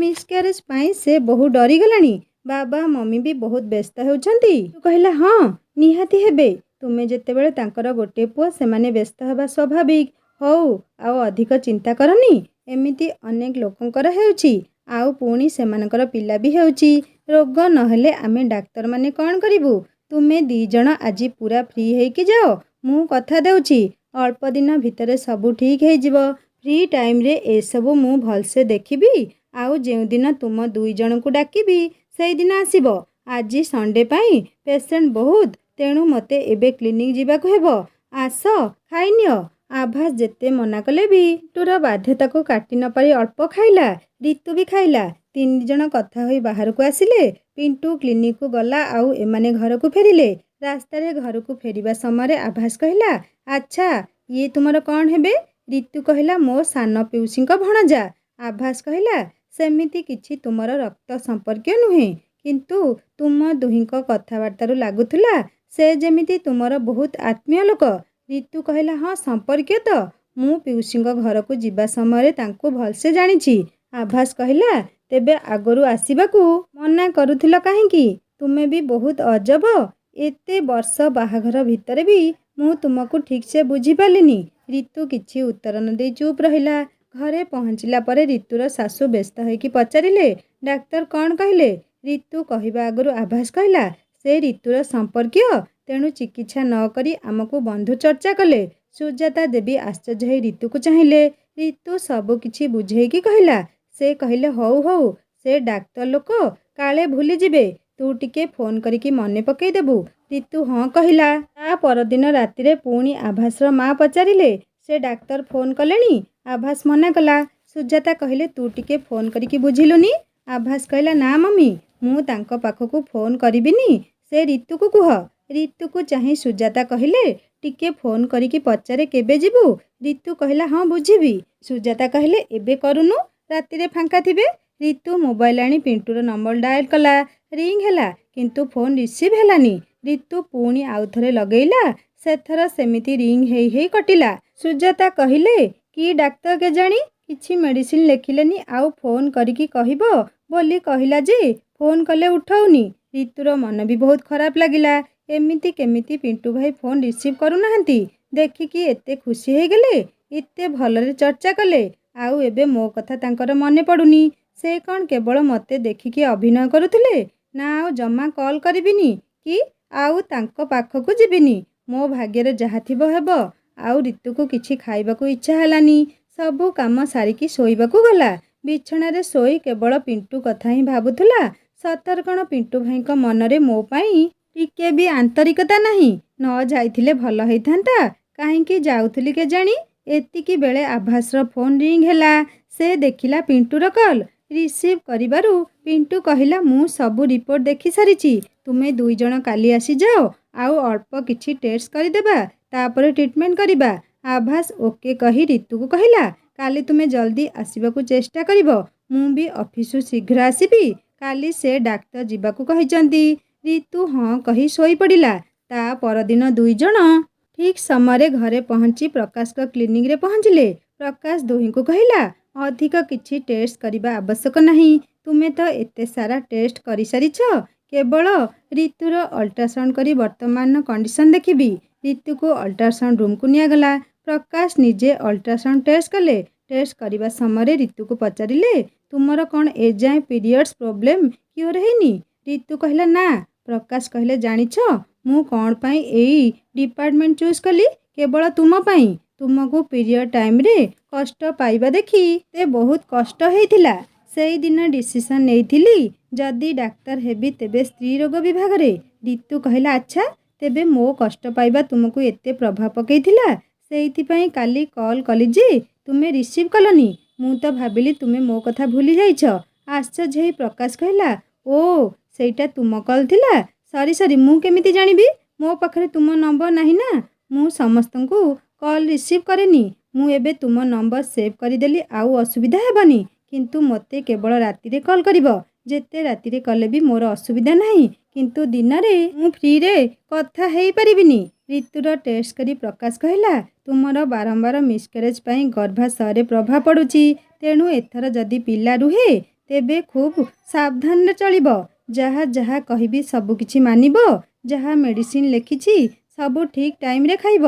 ମିସ୍କ୍ୟାରେଜ୍ ପାଇଁ ସେ ବହୁ ଡରିଗଲାଣି। ବାବା ମମି ବି ବହୁତ ବ୍ୟସ୍ତ ହେଉଛନ୍ତି। କହିଲା, ହଁ ନିହାତି ହେବେ। ତୁମେ ଯେତେବେଳେ ତାଙ୍କର ଗୋଟିଏ ପୁଅ, ସେମାନେ ବ୍ୟସ୍ତ ହେବା ସ୍ୱାଭାବିକ। ହଉ, ଆଉ ଅଧିକ ଚିନ୍ତା କରନି। ଏମିତି ଅନେକ ଲୋକଙ୍କର ହେଉଛି, ଆଉ ପୁଣି ସେମାନଙ୍କର ପିଲା ବି ହେଉଛି। ରୋଗ ନହେଲେ ଆମେ ଡାକ୍ତରମାନେ କ'ଣ କରିବୁ? ତୁମେ 2 ଜଣ ଆଜି ପୁରା ଫ୍ରି ହେଇକି ଯାଅ। ମୁଁ କଥା ଦେଉଛି, ଅଳ୍ପ ଦିନ ଭିତରେ ସବୁ ଠିକ୍ ହେଇଯିବ। ଫ୍ରି ଟାଇମ୍ରେ ଏସବୁ ମୁଁ ଭଲସେ ଦେଖିବି। ଆଉ ଯେଉଁଦିନ ତୁମ 2 ଜଣଙ୍କୁ ଡାକିବି ସେଇଦିନ ଆସିବ। ଆଜି ସଣ୍ଡେ ପାଇଁ ପେସେଣ୍ଟ ବହୁତ, ତେଣୁ ମୋତେ ଏବେ କ୍ଲିନିକ୍ ଯିବାକୁ ହେବ। ଆସ, ଖାଇନିଅ। ଆଭାସ ଯେତେ ମନା କଲେ ବି ପିଣ୍ଟୁର ବାଧ୍ୟତାକୁ କାଟି ନ ପାରି ଅଳ୍ପ ଖାଇଲା। ରିତୁ ବି ଖାଇଲା। 3 ଜଣ କଥା ହୋଇ ବାହାରକୁ ଆସିଲେ। ପିଣ୍ଟୁ କ୍ଲିନିକ୍କୁ ଗଲା ଆଉ ଏମାନେ ଘରକୁ ଫେରିଲେ। ରାସ୍ତାରେ ଘରକୁ ଫେରିବା ସମୟରେ ଆଭାସ କହିଲା, ଆଚ୍ଛା, ଇଏ ତୁମର କ'ଣ ହେବେ? ରିତୁ କହିଲା, ମୋ ସାନ ପିଉସୀଙ୍କ ଭଣଜା। ଆଭାସ କହିଲା, ସେମିତି କିଛି ତୁମର ରକ୍ତ ସମ୍ପର୍କୀୟ ନୁହେଁ, କିନ୍ତୁ ତୁମ ଦୁହିଁଙ୍କ କଥାବାର୍ତ୍ତାରୁ ଲାଗୁଥିଲା ସେ ଯେମିତି ତୁମର ବହୁତ ଆତ୍ମୀୟ ଲୋକ। ରିତୁ କହିଲା, ହଁ ସମ୍ପର୍କୀୟ ତ। ମୁଁ ପିଉସୀଙ୍କ ଘରକୁ ଯିବା ସମୟରେ ତାଙ୍କୁ ଭଲସେ ଜାଣିଛି। ଆଭାସ କହିଲା, ତେବେ ଆଗରୁ ଆସିବାକୁ ମନା କରୁଥିଲ କାହିଁକି? ତୁମେ ବି ବହୁତ ଅଜବ। ଏତେ ବର୍ଷ ବାହାଘର ଭିତରେ ବି ମୁଁ ତୁମକୁ ଠିକ୍ସେ ବୁଝିପାରିଲିନି। ରିତୁ କିଛି ଉତ୍ତର ନ ଦେଇ ଚୁପ୍ ରହିଲା। ଘରେ ପହଞ୍ଚିଲା ପରେ ରିତୁର ଶାଶୁ ବ୍ୟସ୍ତ ହୋଇକି ପଚାରିଲେ, ଡାକ୍ତର କ'ଣ କହିଲେ? ରିତୁ କହିବା ଆଗରୁ ଆଭାସ କହିଲା, ସେ ରିତୁର ସମ୍ପର୍କୀୟ, ତେଣୁ ଚିକିତ୍ସା ନ କରି ଆମକୁ ବନ୍ଧୁ ଚର୍ଚ୍ଚା କଲେ। ସୁଜାତା ଦେବୀ ଆଶ୍ଚର୍ଯ୍ୟ ହୋଇ ରିତୁକୁ ଚାହିଁଲେ। ରିତୁ ସବୁ କିଛି ବୁଝେଇକି କହିଲା। ସେ କହିଲେ, ହଉ ହଉ, ସେ ଡାକ୍ତର ଲୋକ, କାଳେ ଭୁଲିଯିବେ। ତୁ ଟିକେ ଫୋନ୍ କରିକି ମନେ ପକେଇଦେବୁ। ରିତୁ ହଁ କହିଲା। ତା ପରଦିନ ରାତିରେ ପୁଣି ଆଭାସର ମା ପଚାରିଲେ, ସେ ଡାକ୍ତର ଫୋନ୍ କଲେଣି? ଆଭାସ ମନା କଲା। ସୁଜାତା କହିଲେ, ତୁ ଟିକେ ଫୋନ୍ କରିକି ବୁଝିଲୁନି? ଆଭାସ କହିଲା, ନା ମମି, ମୁଁ ତାଙ୍କ ପାଖକୁ ଫୋନ୍ କରିବିନି, ସେ ରିତୁକୁ କୁହ। ରିତୁକୁ ଚାହିଁ ସୁଜାତା କହିଲେ, ଟିକେ ଫୋନ୍ କରିକି ପଚାରେ କେବେ ଯିବୁ? ରିତୁ କହିଲା, ହଁ ବୁଝିବି। ସୁଜାତା କହିଲେ, ଏବେ କରୁନୁ, ରାତିରେ ଫାଙ୍କା ଥିବେ। ରିତୁ ମୋବାଇଲ ଆଣି ପିଣ୍ଟୁର ନମ୍ବର ଡାଏଲ୍ କଲା। ରିଙ୍ଗ୍ ହେଲା, କିନ୍ତୁ ଫୋନ୍ ରିସିଭ୍ ହେଲାନି। ରିତୁ ପୁଣି ଆଉ ଥରେ ଲଗେଇଲା। ସେଥର ସେମିତି ରିଙ୍ଗ୍ ହେଇ ହେଇ କଟିଲା। ସୁଜାତା କହିଲେ, କି ଡାକ୍ତର କେଜାଣି, କିଛି ମେଡ଼ିସିନ ଲେଖିଲେନି, ଆଉ ଫୋନ୍ କରିକି କହିବ ବୋଲି କହିଲା ଯେ ଫୋନ୍ କଲେ ଉଠଉନି। ରିତୁର ମନ ବି ବହୁତ ଖରାପ ଲାଗିଲା। ଏମିତି କେମିତି ପିଣ୍ଟୁ ଭାଇ ଫୋନ୍ ରିସିଭ୍ କରୁନାହାନ୍ତି? ଦେଖିକି ଏତେ ଖୁସି ହେଇଗଲେ, ଏତେ ଭଲରେ ଚର୍ଚ୍ଚା କଲେ, ଆଉ ଏବେ ମୋ କଥା ତାଙ୍କର ମନେ ପଡ଼ୁନି। ସେ କ'ଣ କେବଳ ମୋତେ ଦେଖିକି ଅଭିନୟ କରୁଥିଲେ? ନା ଆଉ ଜମା କଲ୍ କରିବିନି କି ଆଉ ତାଙ୍କ ପାଖକୁ ଯିବିନି। ମୋ ଭାଗ୍ୟରେ ଯାହା ଥିବ ହେବ। ଆଉ ରିତୁକୁ କିଛି ଖାଇବାକୁ ଇଚ୍ଛା ହେଲାନି। ସବୁ କାମ ସାରିକି ଶୋଇବାକୁ ଗଲା। ବିଛଣାରେ ଶୋଇ କେବଳ ପିଣ୍ଟୁ କଥା ହିଁ ଭାବୁଥିଲା। ସତରେ କ'ଣ ପିଣ୍ଟୁ ଭାଇଙ୍କ ମନରେ ମୋ ପାଇଁ ଟିକେ ବି ଆନ୍ତରିକତା ନାହିଁ? ନ ଯାଇଥିଲେ ଭଲ ହେଇଥାନ୍ତା। କାହିଁକି ଯାଉଥିଲି କେଜାଣି? ଏତିକି ବେଳେ ଆଭାସର ଫୋନ୍ ରିଙ୍ଗ୍ ହେଲା। ସେ ଦେଖିଲା ପିଣ୍ଟୁର କଲ୍। ରିସିଭ୍ କରିବାରୁ ପିଣ୍ଟୁ କହିଲା, ମୁଁ ସବୁ ରିପୋର୍ଟ ଦେଖି ସାରିଛି। ତୁମେ 2 ଜଣ କାଲି ଆସିଯାଅ। ଆଉ ଅଳ୍ପ କିଛି ଟେଷ୍ଟ କରିଦେବା, ତାପରେ ଟ୍ରିଟମେଣ୍ଟ କରିବା। ଆଭାସ ଓକେ କହି ରିତୁକୁ କହିଲା, କାଲି ତୁମେ ଜଲ୍ଦି ଆସିବାକୁ ଚେଷ୍ଟା କରିବ। ମୁଁ ବି ଅଫିସରୁ ଶୀଘ୍ର ଆସିବି। କାଲି ସେ ଡାକ୍ତର ଯିବାକୁ କହିଛନ୍ତି। ରିତୁ ହଁ କହି ଶୋଇପଡ଼ିଲା। ତା ପରଦିନ 2 ଜଣ ଠିକ୍ ସମୟରେ ଘରେ ପହଞ୍ଚି ପ୍ରକାଶଙ୍କ କ୍ଲିନିକରେ ପହଞ୍ଚିଲେ। ପ୍ରକାଶ ଦୁହିଁଙ୍କୁ କହିଲା, ଅଧିକ କିଛି ଟେଷ୍ଟ କରିବା ଆବଶ୍ୟକ ନାହିଁ। ତୁମେ ତ ଏତେ ସାରା ଟେଷ୍ଟ କରିସାରିଛ। କେବଳ ରିତୁର ଅଲ୍ଟ୍ରାସାଉଣ୍ଡ କରି ବର୍ତ୍ତମାନର କଣ୍ଡିସନ୍ ଦେଖିବି। ରିତୁକୁ ଅଲ୍ଟ୍ରାସାଉଣ୍ଡ ରୁମ୍କୁ ନିଆଗଲା। ପ୍ରକାଶ ନିଜେ ଅଲ୍ଟ୍ରାସାଉଣ୍ଡ ଟେଷ୍ଟ କଲେ। ଟେଷ୍ଟ କରିବା ସମୟରେ ରିତୁକୁ ପଚାରିଲେ, ତୁମର କ'ଣ ଏଯାଏଁ ପିରିୟଡ଼୍ସ ପ୍ରୋବ୍ଲେମ୍ କ୍ୟୁଅର୍ ହେଇନି? ରିତୁ କହିଲା, ନା। ପ୍ରକାଶ କହିଲେ, ଜାଣିଛ ମୁଁ କ'ଣ ପାଇଁ ଏଇ ଡିପାର୍ଟମେଣ୍ଟ ଚୁଜ୍ କଲି? କେବଳ ତୁମ ପାଇଁ। ତୁମକୁ ପିରିୟଡ଼ ଟାଇମ୍ରେ କଷ୍ଟ ପାଇବା ଦେଖି ମୋତେ ବହୁତ କଷ୍ଟ ହେଇଥିଲା। ସେଇଦିନ ଡିସିସନ୍ ନେଇଥିଲି, ଯଦି ଡାକ୍ତର ହେବି ତେବେ ସ୍ତ୍ରୀ ରୋଗ ବିଭାଗରେ। ରିତୁ କହିଲା, ଆଚ୍ଛା, ତେବେ ମୋ କଷ୍ଟ ପାଇବା ତୁମକୁ ଏତେ ପ୍ରଭାବ ପକେଇଥିଲା? ସେଇଥିପାଇଁ କାଲି କଲ୍ କଲି ଯେ ତୁମେ ରିସିଭ୍ କଲନି। ମୁଁ ତ ଭାବିଲି ତୁମେ ମୋ କଥା ଭୁଲି ଯାଇଛ। ଆଶ୍ଚର୍ଯ୍ୟ ହେଇ ପ୍ରକାଶ କହିଲା, ଓ ସେଇଟା ତୁମ କଲ୍ ଥିଲା? ସରି, ମୁଁ କେମିତି ଜାଣିବି? ମୋ ପାଖରେ ତୁମ ନମ୍ବର ନାହିଁ ନା। ମୁଁ ସମସ୍ତଙ୍କୁ କଲ୍ ରିସିଭ୍ କରେନି। ମୁଁ ଏବେ ତୁମ ନମ୍ବର ସେଭ୍ କରିଦେଲି, ଆଉ ଅସୁବିଧା ହେବନି। କିନ୍ତୁ ମୋତେ କେବଳ ରାତିରେ କଲ୍ କରିବ। ଯେତେ ରାତିରେ କଲେ ବି ମୋର ଅସୁବିଧା ନାହିଁ, କିନ୍ତୁ ଦିନରେ ମୁଁ ଫ୍ରିରେ କଥା ହେଇପାରିବିନି। ରିତୁର ଟେଷ୍ଟ କରି ପ୍ରକାଶ କହିଲା, ତୁମର ବାରମ୍ବାର ମିସ୍କାରେଜ୍ ପାଇଁ ଗର୍ଭାଶୟରେ ପ୍ରଭାବ ପଡ଼ୁଛି। ତେଣୁ ଏଥର ଯଦି ପିଲା ରୁହେ ତେବେ ଖୁବ୍ ସାବଧାନରେ ଚଳିବ। ଯାହା ଯାହା କହିବି ସବୁକିଛି ମାନିବ। ଯାହା ମେଡ଼ିସିନ୍ ଲେଖିଛି ସବୁ ଠିକ୍ ଟାଇମ୍ରେ ଖାଇବ।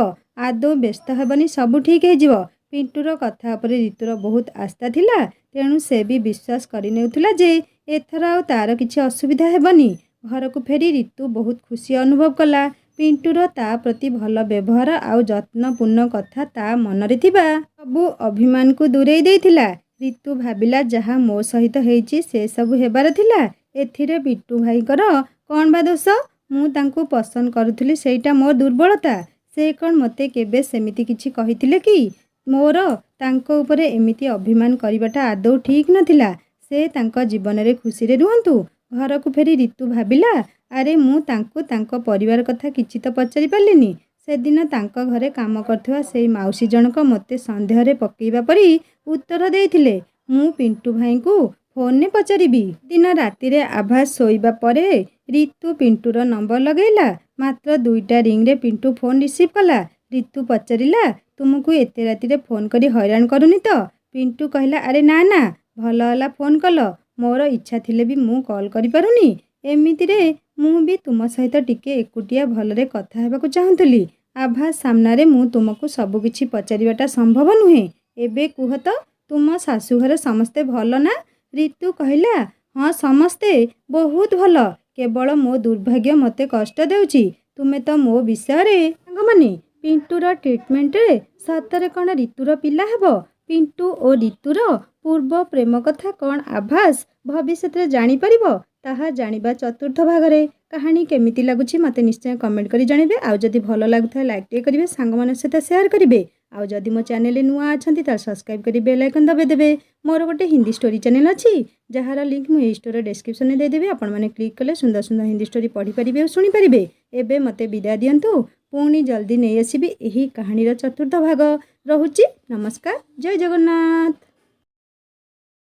ଆଦୌ ବ୍ୟସ୍ତ ହେବନି, ସବୁ ଠିକ୍ ହେଇଯିବ। ପିଣ୍ଟୁର କଥା ଉପରେ ରିତୁର ବହୁତ ଆସ୍ଥା ଥିଲା। ତେଣୁ ସେ ବି ବିଶ୍ୱାସ କରିନେଉଥିଲା ଯେ ଏଥର ଆଉ ତା'ର କିଛି ଅସୁବିଧା ହେବନି। ଘରକୁ ଫେରି ରିତୁ ବହୁତ ଖୁସି ଅନୁଭବ କଲା। ପିଣ୍ଟୁର ତା ପ୍ରତି ଭଲ ବ୍ୟବହାର ଆଉ ଯତ୍ନପୂର୍ଣ୍ଣ କଥା ତା ମନରେ ଥିବା ସବୁ ଅଭିମାନକୁ ଦୂରେଇ ଦେଇଥିଲା। ରିତୁ ଭାବିଲା, ଯାହା ମୋ ସହିତ ହେଇଛି ସେସବୁ ହେବାର ଥିଲା। ଏଥିରେ ପିଣ୍ଟୁ ଭାଇଙ୍କର କ'ଣ ବା ଦୋଷ? ମୁଁ ତାଙ୍କୁ ପସନ୍ଦ କରୁଥିଲି, ସେଇଟା ମୋ ଦୁର୍ବଳତା। ସେ କ'ଣ ମୋତେ କେବେ ସେମିତି କିଛି କହିଥିଲେ କି? ମୋର ତାଙ୍କ ଉପରେ ଏମିତି ଅଭିମାନ କରିବାଟା ଆଦୌ ଠିକ୍ ନଥିଲା। ସେ ତାଙ୍କ ଜୀବନରେ ଖୁସିରେ ରୁହନ୍ତୁ। ଘରକୁ ଫେରି ରିତୁ ଭାବିଲା, ଆରେ ମୁଁ ତାଙ୍କୁ ତାଙ୍କ ପରିବାର କଥା କିଛି ତ ପଚାରି ପାରିଲିନି। ସେଦିନ ତାଙ୍କ ଘରେ କାମ କରୁଥିବା ସେଇ ମାଉସୀ ଜଣକ ମୋତେ ସନ୍ଦେହରେ ପକେଇବା ପରି ଉତ୍ତର ଦେଇଥିଲେ। ମୁଁ ପିଣ୍ଟୁ ଭାଇଙ୍କୁ ଫୋନ୍ରେ ପଚାରିବି। ଦିନ ରାତିରେ ଆଭାସ ଶୋଇବା ପରେ ରିତୁ ପିଣ୍ଟୁର ନମ୍ବର ଲଗାଇଲା। ମାତ୍ର 2ଟା ରିଙ୍ଗରେ ପିଣ୍ଟୁ ଫୋନ୍ ରିସିଭ୍ କଲା। ରିତୁ ପଚାରିଲା, ତୁମକୁ ଏତେ ରାତିରେ ଫୋନ୍ କରି ହଇରାଣ କରୁନି ତ? ପିଣ୍ଟୁ କହିଲା, ଆରେ ନା, ଭଲ ହେଲା ଫୋନ୍ କଲ। ମୋର ଇଚ୍ଛା ଥିଲେ ବି ମୁଁ କଲ୍ କରିପାରୁନି। ଏମିତିରେ ମୁଁ ବି ତୁମ ସହିତ ଟିକେ ଏକୁଟିଆ ଭଲରେ କଥା ହେବାକୁ ଚାହୁଁଥିଲି। ଆଭାସ ସାମ୍ନାରେ ମୁଁ ତୁମକୁ ସବୁକିଛି ପଚାରିବାଟା ସମ୍ଭବ ନୁହେଁ। ଏବେ କୁହ ତ, ତୁମ ଶାଶୁଘରେ ସମସ୍ତେ ଭଲ ନା? ରିତୁ କହିଲା, ହଁ, ସମସ୍ତେ ବହୁତ ଭଲ। କେବଳ ମୋ ଦୁର୍ଭାଗ୍ୟ ମୋତେ କଷ୍ଟ ଦେଉଛି। ତୁମେ ତ ମୋ ବିଷୟରେ ସାଙ୍ଗମାନେ। ପିଣ୍ଟୁର ଟ୍ରିଟମେଣ୍ଟରେ ସତରେ କ'ଣ ରିତୁର ପିଲା ହେବ? ପିଣ୍ଟୁ ଓ ରିତୁର ପୂର୍ବ ପ୍ରେମ କଥା କ'ଣ ଆଭାସ ଭବିଷ୍ୟତରେ ଜାଣିପାରିବ? ତାହା ଜାଣିବା 4ର୍ଥ ଭାଗରେ। କାହାଣୀ କେମିତି ଲାଗୁଛି ମୋତେ ନିଶ୍ଚୟ କମେଣ୍ଟ କରି ଜଣାଇବେ। ଆଉ ଯଦି ଭଲ ଲାଗୁଥାଏ ଲାଇକ୍ ଟିକେ କରିବେ, ସାଙ୍ଗମାନଙ୍କ ସହିତ ସେୟାର କରିବେ। ଆଉ ଯଦି ମୋ ଚ୍ୟାନେଲରେ ନୂଆ ଅଛନ୍ତି ତାହେଲେ ସବସ୍କ୍ରାଇବ୍ କରି ବେଲ୍ ଆଇକନ୍ ଦବାଇ ଦେବେ। ମୋର ଗୋଟେ ହିନ୍ଦୀ ଷ୍ଟୋରି ଚ୍ୟାନେଲ୍ ଅଛି, ଯାହାର ଲିଙ୍କ୍ ମୁଁ ଏହି ଷ୍ଟୋରିର ଡେସ୍କ୍ରିପସନ୍ରେ ଦେଇଦେବି। ଆପଣମାନେ କ୍ଲିକ୍ କଲେ ସୁନ୍ଦର ସୁନ୍ଦର ହିନ୍ଦୀ ଷ୍ଟୋରି ପଢ଼ିପାରିବେ ଓ ଶୁଣିପାରିବେ। ଏବେ ମୋତେ ବିଦାୟ ଦିଅନ୍ତୁ। ପୁଣି ଜଲ୍ଦି ନେଇ ଆସିବି ଏହି କାହାଣୀର 4ର୍ଥ ଭାଗ। ରହୁଛି, ନମସ୍କାର, ଜୟ ଜଗନ୍ନାଥ।